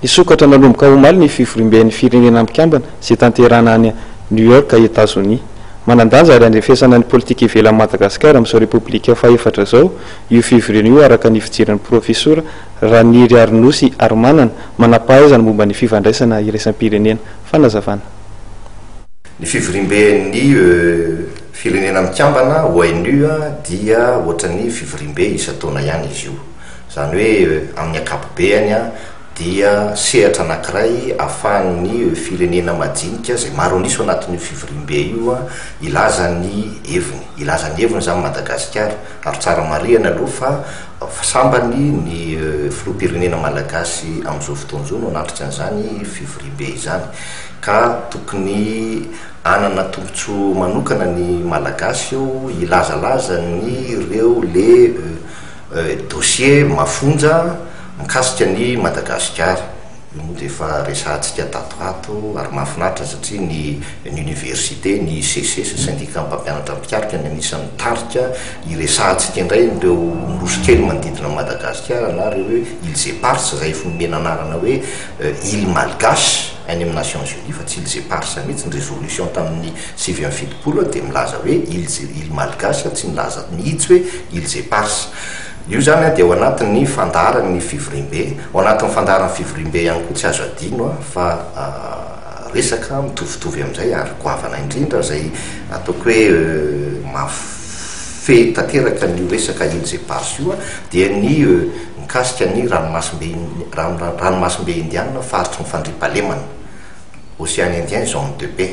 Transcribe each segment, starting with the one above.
isokatra nanomboka omaly ny fivorimben'ny firenena mikambana zay tanterana any New York États-Unis manandanja ary andrefesana ny politika ivelan'ny Madagasikara amin'izao repoblika faefatra zao io fivorina io araka ny fijeran'ny profesora Raniry Arnosy Armanana manampahaizana momba ny fifandraisana iraisam-pirenena fanazavana. Ny fivorimben'ny firenena mikambana ONU dia ohatrany fivorimbe isa-taona ihany izy io, zany hoe amin'ny ankapobeny dia sehatra anankiray ahafahan'ny firenena majinika zay maro anisy anatin'io fivorimbe io ilaza ny heviny zany Madagasikara ary tsara marihana aloha fa sambany ny filoham-pirenena malagasy amin'izao fotoana izao no anatrika an'izany fivorimbe izany ka tokony anana tombotso manokana ny malagasy io ilazalaza ny ireo le dossier mafonja mikasika ny Madagasikara io dia efa resantsika tatoato ary mahafinaritra satria ny université ny ICC syndicat mpampianatra mpikarika ny anisan'ny tarika iresantsika indray ireo nosokely manodidina Madagasikara na reo hoe îles éparses zay nomena anarana hoe île malgache any amin'ny Nations Unies fa tsy îles éparses mihitsy ny résolution tamin'ny 7/70 dia milaza hoe île malgache tsy nilaza mihitsy hoe îles éparses. Io zany dia ao anatin'ny fandaran'ny fivorimbe, ao anatin'ny fandaran'ny fivorimbe ihany koa tsy azo adino fa resaka mitovitovy amin'izay ary goavana indrindra zay ataoko hoe mafy tanteraka ny resaka îles éparses io dia ny mikasika ny ranomasimbe indiana faritry ny fandriampahalemana Océan Indien zone de paix.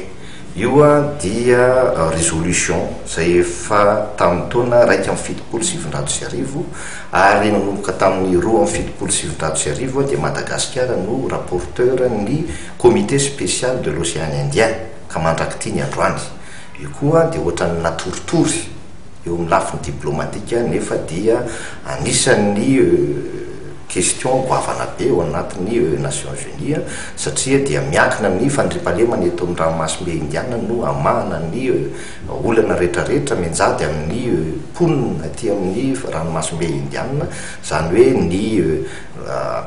Io dia résolution zay efa tamin'ny taona 1/7/7 ary nanomboka tamin'ny 2/7/7 dia Madagasikara no rapporteur ny comité spécial de l'Océan Indien ka mandrakity ny androany. Io koa dia ohatrany natoritory eo amin'ny lafiny diplomatika nefa dia anisan'ny question goavana be ao anatin'ny Nations Unies satria dia miankina amin'ny fandriampahalemana eto amin'ny ranomasimbe indiana no amahana ny olana rehetrarehetra menjady amin'ny ponina aty amin'ny ranomasimbe indiana zany hoe ny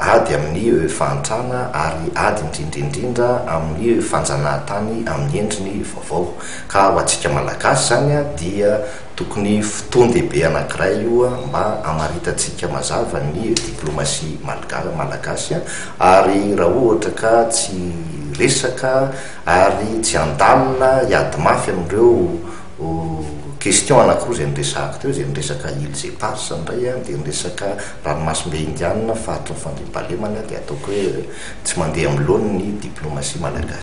ady amin'ny fahantrana ary ady indrindraindrindra amin'ny fanjanahantany amin'ny endriny vaovao ka ho antsika malagasy zany dia tokony fotoan-dehibe anankiray io mba hamaritatsika mazava ny diplomasia malagasy ary raha ohatra ka tsy resaka ary tsy andalina hiady mafy amin'ireo question anankiroa zay niresahako teo zay niresaka îles éparses indray dia niresaka ranomasimbe indiana faritry ny fandriampahalemana dia ataoko hoe tsy mandeha amin'ny loany ny diplomasia malagasy.